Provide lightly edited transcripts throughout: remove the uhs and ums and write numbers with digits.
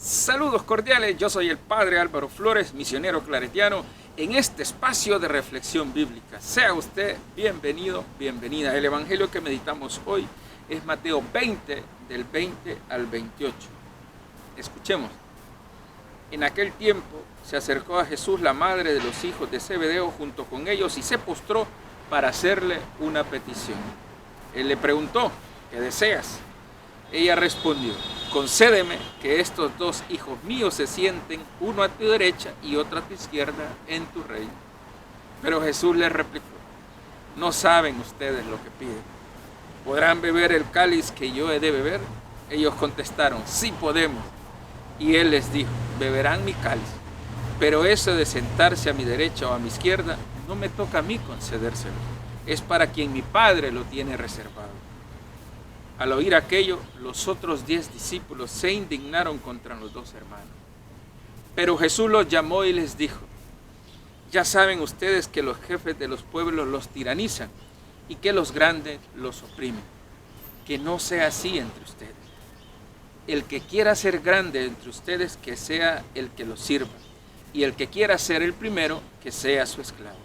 Saludos cordiales, yo soy el Padre Álvaro Flores, misionero claretiano, en este espacio de reflexión bíblica. Sea usted bienvenido, bienvenida. El evangelio que meditamos hoy es Mateo 20, del 20 al 28. Escuchemos. En aquel tiempo se acercó a Jesús la madre de los hijos de Zebedeo junto con ellos y se postró para hacerle una petición. Él le preguntó: ¿qué deseas? Ella respondió: concédeme que estos dos hijos míos se sienten, uno a tu derecha y otro a tu izquierda, en tu reino. Pero Jesús les replicó: no saben ustedes lo que piden. ¿Podrán beber el cáliz que yo he de beber? Ellos contestaron: sí podemos. Y él les dijo: beberán mi cáliz, pero eso de sentarse a mi derecha o a mi izquierda no me toca a mí concedérselo. Es para quien mi Padre lo tiene reservado. Al oír aquello, los otros 10 discípulos se indignaron contra los dos hermanos. Pero Jesús los llamó y les dijo: ya saben ustedes que los jefes de los pueblos los tiranizan y que los grandes los oprimen. Que no sea así entre ustedes. El que quiera ser grande entre ustedes, que sea el que los sirva, y el que quiera ser el primero, que sea su esclavo.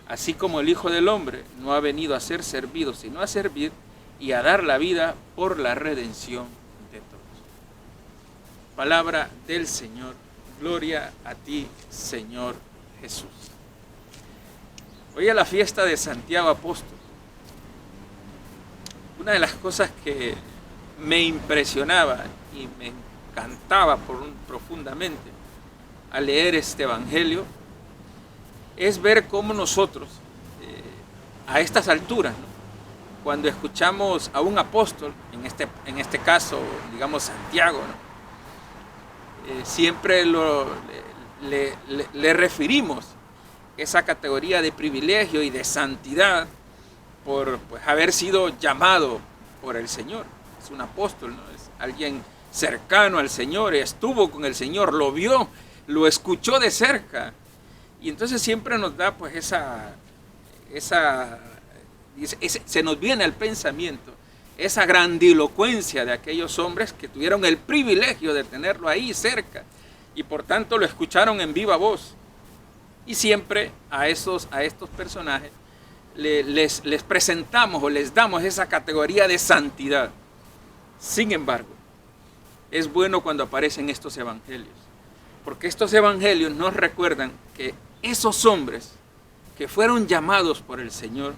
Así como el Hijo del Hombre no ha venido a ser servido, sino a servir y a dar la vida por la redención de todos. Palabra del Señor. Gloria a ti, Señor Jesús. Hoy es la fiesta de Santiago Apóstol. Una de las cosas que me impresionaba y me encantaba profundamente al leer este evangelio es ver cómo nosotros, a estas alturas, ¿no?, cuando escuchamos a un apóstol, en este caso, digamos Santiago, ¿no?, siempre le referimos esa categoría de privilegio y de santidad por haber sido llamado por el Señor. Es un apóstol, ¿no? Es alguien cercano al Señor, estuvo con el Señor, lo vio, lo escuchó de cerca. Y entonces siempre nos da pues se nos viene al pensamiento esa grandilocuencia de aquellos hombres que tuvieron el privilegio de tenerlo ahí cerca y por tanto lo escucharon en viva voz. Y siempre a estos personajes les presentamos o les damos esa categoría de santidad. Sin embargo, es bueno cuando aparecen estos evangelios, porque estos evangelios nos recuerdan que esos hombres que fueron llamados por el Señor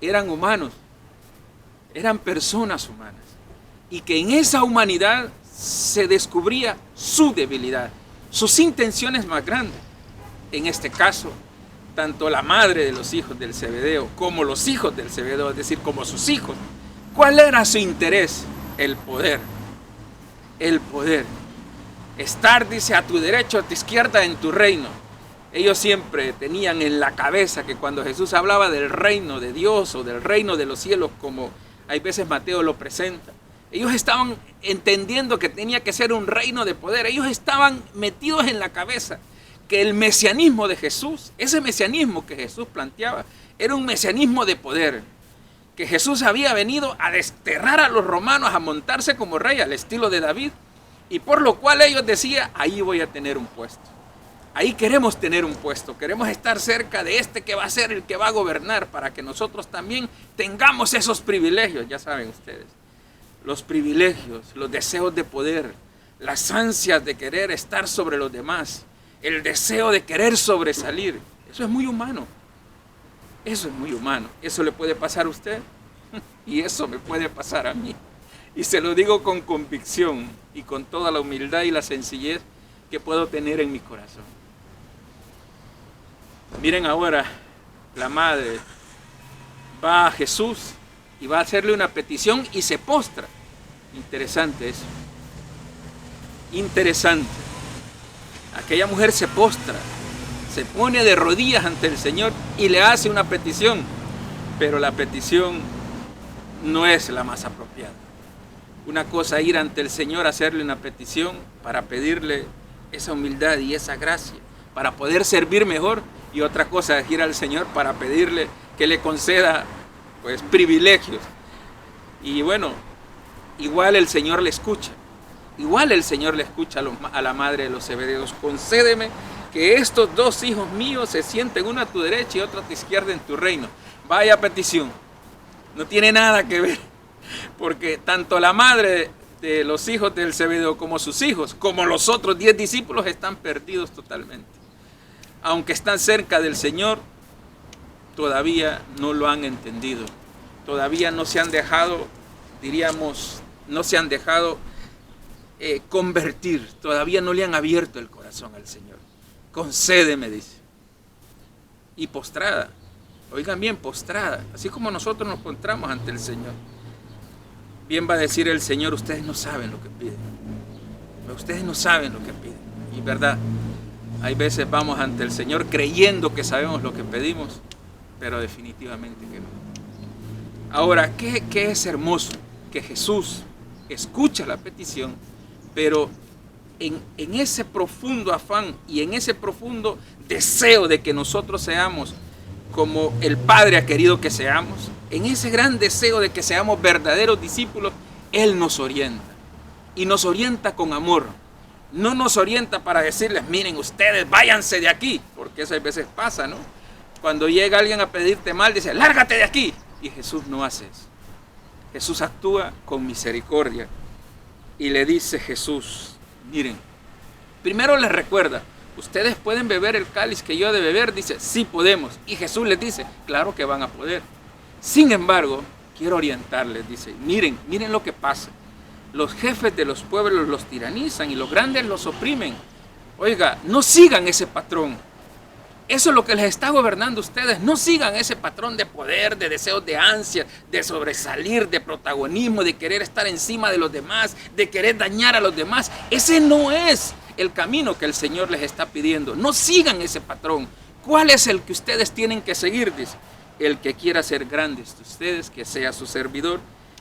eran humanos, eran personas humanas, y que en esa humanidad se descubría su debilidad, sus intenciones más grandes. En este caso, tanto la madre de los hijos del Zebedeo como los hijos del Zebedeo, es decir, como sus hijos, ¿cuál era su interés? El poder. El poder. Estar, dice, a tu derecha o a tu izquierda en tu reino. Ellos siempre tenían en la cabeza que cuando Jesús hablaba del reino de Dios o del reino de los cielos, como hay veces Mateo lo presenta, ellos estaban entendiendo que tenía que ser un reino de poder. Ellos estaban metidos en la cabeza que el mesianismo de Jesús, ese mesianismo que Jesús planteaba, era un mesianismo de poder. Que Jesús había venido a desterrar a los romanos, a montarse como rey al estilo de David, y por lo cual ellos decían: ahí voy a tener un puesto. Ahí queremos tener un puesto, queremos estar cerca de este que va a ser el que va a gobernar, para que nosotros también tengamos esos privilegios. Ya saben ustedes, los privilegios, los deseos de poder, las ansias de querer estar sobre los demás, el deseo de querer sobresalir. Eso es muy humano. Eso es muy humano. Eso le puede pasar a usted y eso me puede pasar a mí. Y se lo digo con convicción y con toda la humildad y la sencillez que puedo tener en mi corazón. Miren ahora, la madre va a Jesús y va a hacerle una petición y se postra. Interesante eso. Interesante. Aquella mujer se postra, se pone de rodillas ante el Señor y le hace una petición, pero la petición no es la más apropiada. Una cosa es ir ante el Señor a hacerle una petición para pedirle esa humildad y esa gracia, para poder servir mejor, y otra cosa es ir al Señor para pedirle que le conceda privilegios. Y bueno, igual el Señor le escucha igual el Señor le escucha a la madre de los Zebedeos: concédeme que estos dos hijos míos se sienten, uno a tu derecha y otro a tu izquierda en tu reino. Vaya petición, no tiene nada que ver, porque tanto la madre de los hijos del Zebedeo como sus hijos, como los otros 10 discípulos, están perdidos totalmente. Aunque están cerca del Señor, todavía no lo han entendido, todavía no se han dejado, diríamos, no se han dejado convertir, todavía no le han abierto el corazón al Señor. Concédeme, dice. Y postrada, oigan bien, postrada, así como nosotros nos encontramos ante el Señor. Bien va a decir el Señor: ustedes no saben lo que piden. Ustedes no saben lo que piden. Y verdad, hay veces vamos ante el Señor creyendo que sabemos lo que pedimos, pero definitivamente que no. Ahora, ¿qué es hermoso? Que Jesús escucha la petición, pero en ese profundo afán y en ese profundo deseo de que nosotros seamos como el Padre ha querido que seamos, en ese gran deseo de que seamos verdaderos discípulos, Él nos orienta. Y nos orienta con amor. No nos orienta para decirles: miren, ustedes váyanse de aquí, porque eso a veces pasa, ¿no? Cuando llega alguien a pedirte mal, dice: lárgate de aquí. Y Jesús no hace eso. Jesús actúa con misericordia. Y le dice Jesús: miren, primero les recuerda: ustedes pueden beber el cáliz que yo he de beber. Dice: sí podemos. Y Jesús les dice: claro que van a poder. Sin embargo, quiero orientarles. Dice: miren lo que pasa. Los jefes de los pueblos los tiranizan y los grandes los oprimen. Oiga, no sigan ese patrón. Eso es lo que les está gobernando a ustedes. No sigan ese patrón de poder, de deseos, de ansia, de sobresalir, de protagonismo, de querer estar encima de los demás, de querer dañar a los demás. Ese no es el camino que el Señor les está pidiendo. No sigan ese patrón. ¿Cuál es el que ustedes tienen que seguir? Dice: el que quiera ser grande de ustedes, que sea su servidor,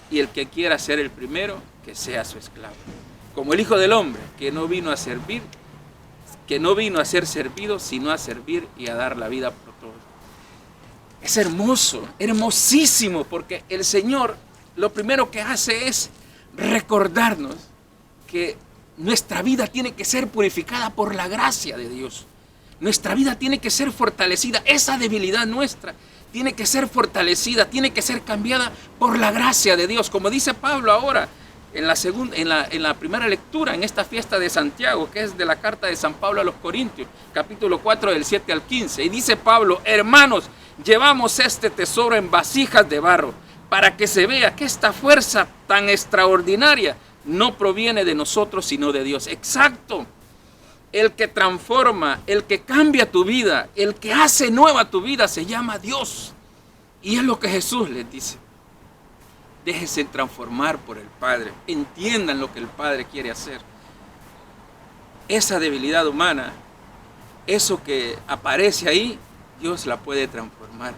y el que quiera ser el primero, que sea su esclavo. Como el Hijo del Hombre, que no vino a servir, que no vino a ser servido, sino a servir y a dar la vida por todos. Es hermoso, hermosísimo, porque el Señor lo primero que hace es recordarnos que nuestra vida tiene que ser purificada por la gracia de Dios. Nuestra vida tiene que ser fortalecida. Esa debilidad nuestra tiene que ser fortalecida, tiene que ser cambiada por la gracia de Dios. Como dice Pablo ahora, en la primera lectura, en esta fiesta de Santiago, que es de la carta de San Pablo a los Corintios, capítulo 4, del 7 al 15. Y dice Pablo: hermanos, llevamos este tesoro en vasijas de barro, para que se vea que esta fuerza tan extraordinaria no proviene de nosotros, sino de Dios. Exacto. El que transforma, el que cambia tu vida, el que hace nueva tu vida, se llama Dios. Y es lo que Jesús les dice: déjense transformar por el Padre, entiendan lo que el Padre quiere hacer. Esa debilidad humana, eso que aparece ahí, Dios la puede transformar,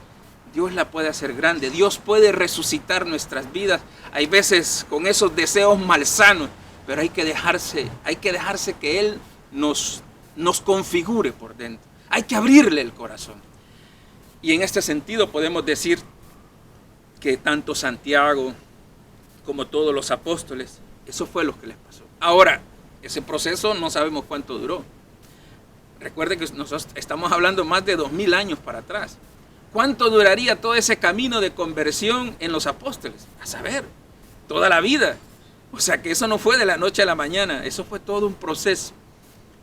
Dios la puede hacer grande, Dios puede resucitar nuestras vidas. Hay veces con esos deseos malsanos, pero hay que dejarse que Él nos configure por dentro. Hay que abrirle el corazón. Y en este sentido podemos decir que tanto Santiago como todos los apóstoles, eso fue lo que les pasó. Ahora, ese proceso no sabemos cuánto duró. Recuerden que nosotros estamos hablando más de 2000 años para atrás. ¿Cuánto duraría todo ese camino de conversión en los apóstoles? A saber, toda la vida. O sea que eso no fue de la noche a la mañana, eso fue todo un proceso.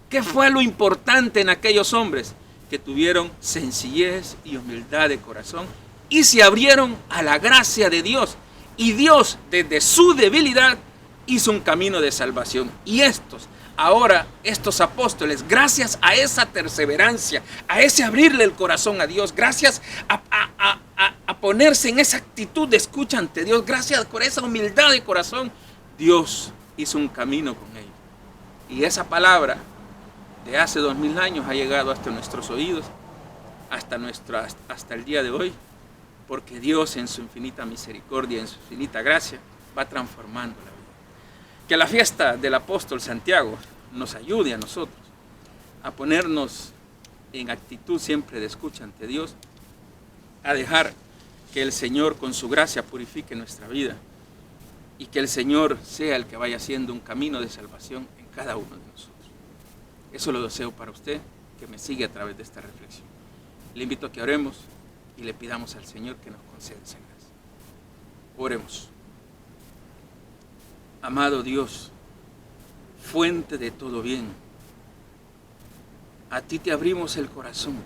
¿Qué fue lo importante en aquellos hombres? Que tuvieron sencillez y humildad de corazón y se abrieron a la gracia de Dios. Y Dios, desde su debilidad, hizo un camino de salvación. Y estos apóstoles, gracias a esa perseverancia, a ese abrirle el corazón a Dios, gracias a ponerse en esa actitud de escucha ante Dios, gracias por esa humildad de corazón, Dios hizo un camino con ellos. Y esa palabra de hace 2000 años ha llegado hasta nuestros oídos, hasta el día de hoy, porque Dios en su infinita misericordia, en su infinita gracia, va transformando la vida. Que la fiesta del apóstol Santiago nos ayude a nosotros a ponernos en actitud siempre de escucha ante Dios, a dejar que el Señor con su gracia purifique nuestra vida y que el Señor sea el que vaya haciendo un camino de salvación en cada uno de nosotros. Eso lo deseo para usted, que me sigue a través de esta reflexión. Le invito a que oremos y le pidamos al Señor que nos conceda esa gracia. Oremos. Amado Dios, fuente de todo bien, a ti te abrimos el corazón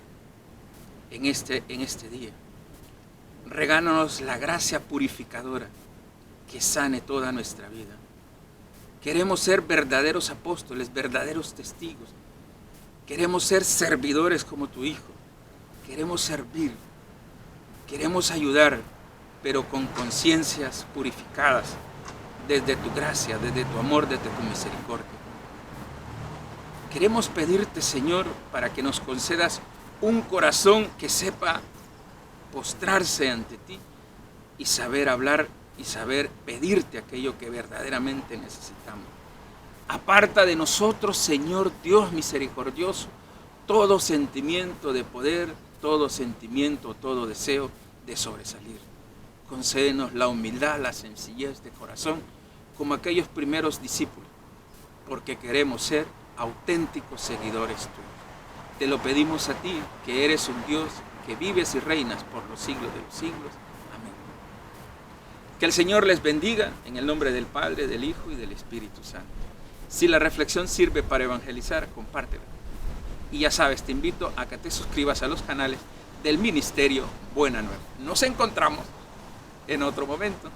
en este día. Regálanos la gracia purificadora que sane toda nuestra vida. Queremos ser verdaderos apóstoles, verdaderos testigos. Queremos ser servidores como tu Hijo. Queremos servir. Queremos ayudar, pero con conciencias purificadas desde tu gracia, desde tu amor, desde tu misericordia. Queremos pedirte, Señor, para que nos concedas un corazón que sepa postrarse ante ti y saber hablar y saber pedirte aquello que verdaderamente necesitamos. Aparta de nosotros, Señor Dios misericordioso, todo sentimiento de poder, todo sentimiento, todo deseo de sobresalir. Concédenos la humildad, la sencillez de corazón, como aquellos primeros discípulos, porque queremos ser auténticos seguidores tuyos. Te lo pedimos a ti, que eres un Dios que vives y reinas por los siglos de los siglos. Amén. Que el Señor les bendiga en el nombre del Padre, del Hijo y del Espíritu Santo. Si la reflexión sirve para evangelizar, compártela. Y ya sabes, te invito a que te suscribas a los canales del Ministerio Buena Nueva. Nos encontramos en otro momento.